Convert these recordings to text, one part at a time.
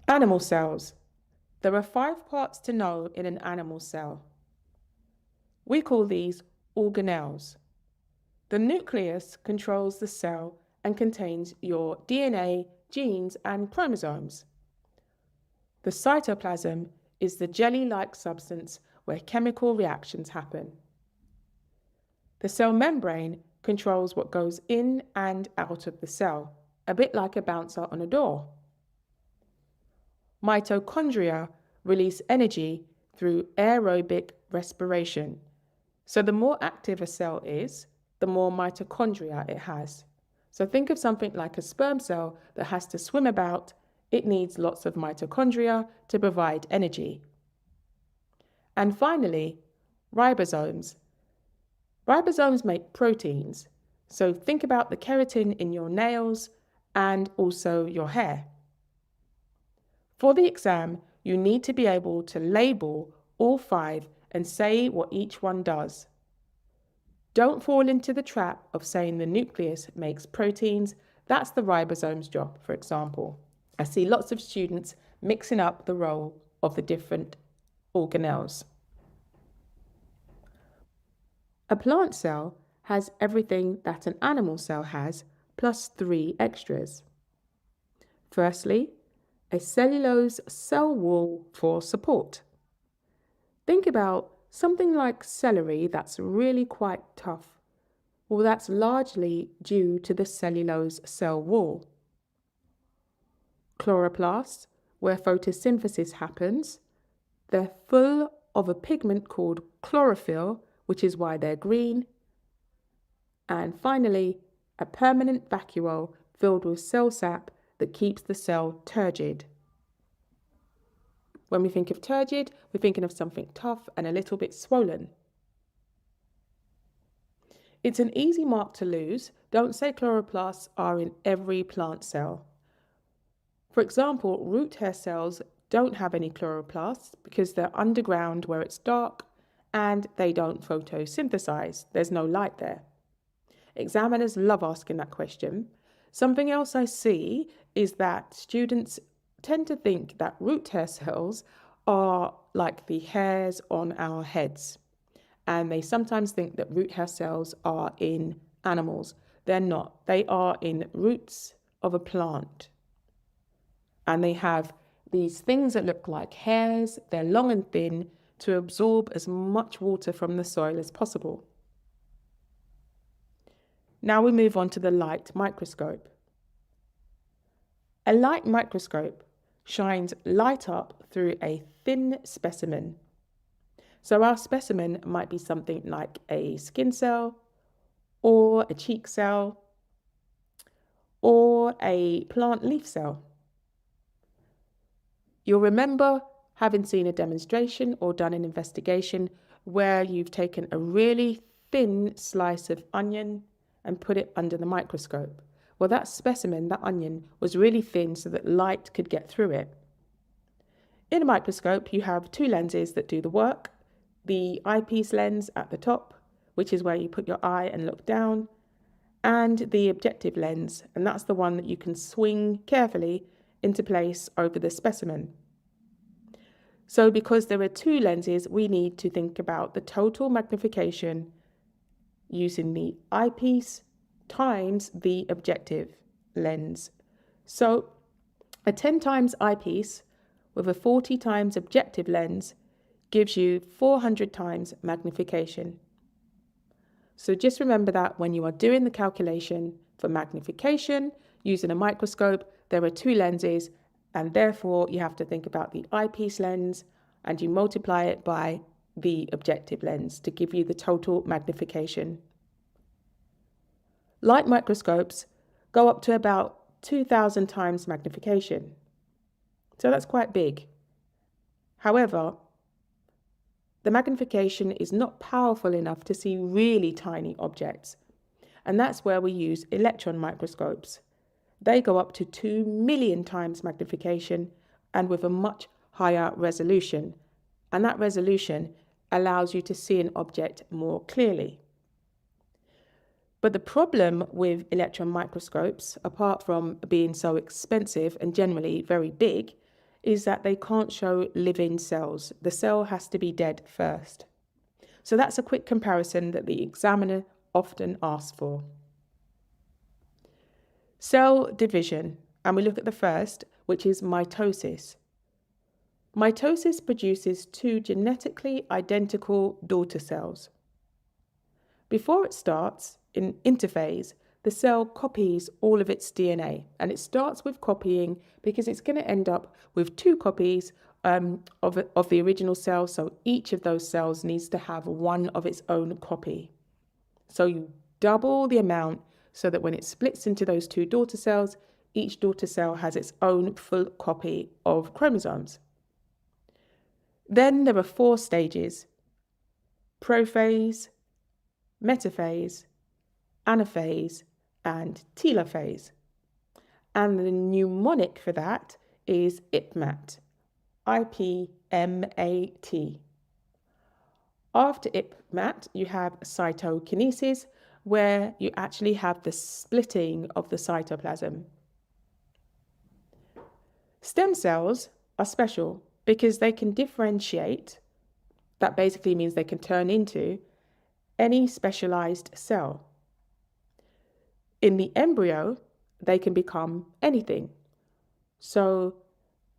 Animal cells. There are 5 parts to know in an animal cell. We call these organelles. The nucleus controls the cell and contains your DNA, genes, and chromosomes. The cytoplasm is the jelly-like substance where chemical reactions happen. The cell membrane controls what goes in and out of the cell, a bit like a bouncer on a door. Mitochondria release energy through aerobic respiration. So the more active a cell is, the more mitochondria it has. So think of something like a sperm cell that has to swim about. It needs lots of mitochondria to provide energy. And finally, ribosomes. Ribosomes make proteins. So think about the keratin in your nails and also your hair. For the exam, you need to be able to label all 5 and say what each one does. Don't fall into the trap of saying the nucleus makes proteins. That's the ribosome's job, for example. I see lots of students mixing up the role of the different organelles. A plant cell has everything that an animal cell has, plus 3 extras. Firstly, a cellulose cell wall for support. Think about something like celery that's really quite tough. Well, that's largely due to the cellulose cell wall. Chloroplasts, where photosynthesis happens, they're full of a pigment called chlorophyll, which is why they're green. And finally, a permanent vacuole filled with cell sap that keeps the cell turgid. When we think of turgid, we're thinking of something tough and a little bit swollen. It's an easy mark to lose. Don't say chloroplasts are in every plant cell. For example, root hair cells don't have any chloroplasts because they're underground where it's dark and they don't photosynthesize. There's no light there. Examiners love asking that question. Something else I see is that students tend to think that root hair cells are like the hairs on our heads. And they sometimes think that root hair cells are in animals. They're not. They are in roots of a plant. And they have these things that look like hairs. They're long and thin to absorb as much water from the soil as possible. Now we move on to the light microscope. A light microscope shines light up through a thin specimen. So our specimen might be something like a skin cell, or a cheek cell, or a plant leaf cell. You'll remember having seen a demonstration or done an investigation where you've taken a really thin slice of onion and put it under the microscope. Well, that specimen, that onion, was really thin so that light could get through it. In a microscope, you have 2 lenses that do the work. The eyepiece lens at the top, which is where you put your eye and look down, and the objective lens, and that's the one that you can swing carefully into place over the specimen. So because there are 2 lenses, we need to think about the total magnification using the eyepiece times the objective lens. So a 10 times eyepiece with a 40 times objective lens gives you 400 times magnification. So just remember that when you are doing the calculation for magnification using a microscope, there are 2 lenses, and therefore you have to think about the eyepiece lens and you multiply it by the objective lens to give you the total magnification. Light microscopes go up to about 2,000 times magnification. So that's quite big. However, the magnification is not powerful enough to see really tiny objects. And that's where we use electron microscopes. They go up to 2 million times magnification and with a much higher resolution. And that resolution allows you to see an object more clearly. But the problem with electron microscopes, apart from being so expensive and generally very big, is that they can't show living cells. The cell has to be dead first. So that's a quick comparison that the examiner often asks for. Cell division, and we look at the first, which is mitosis. Mitosis produces two genetically identical daughter cells. Before it starts, in interphase, the cell copies all of its DNA, and it starts with copying because it's going to end up with two copies of the original cell, so each of those cells needs to have one of its own copy. So you double the amount so that when it splits into those two daughter cells, each daughter cell has its own full copy of chromosomes. Then there are 4 stages: prophase, metaphase, anaphase, and telophase. And the mnemonic for that is IPMAT, IPMAT. After IPMAT, you have cytokinesis, where you actually have the splitting of the cytoplasm. Stem cells are special because they can differentiate. That basically means they can turn into any specialised cell. In the embryo, they can become anything. So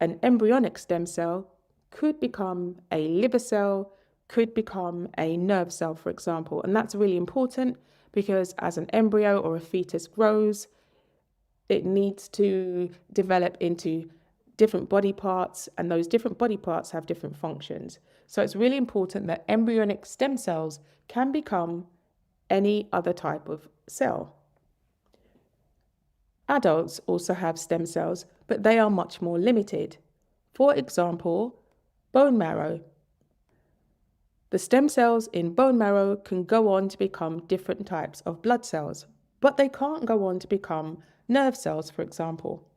an embryonic stem cell could become a liver cell, could become a nerve cell, for example. And that's really important because as an embryo or a fetus grows, it needs to develop into different body parts, and those different body parts have different functions. So it's really important that embryonic stem cells can become any other type of cell. Adults also have stem cells, but they are much more limited. For example, bone marrow. The stem cells in bone marrow can go on to become different types of blood cells, but they can't go on to become nerve cells, for example.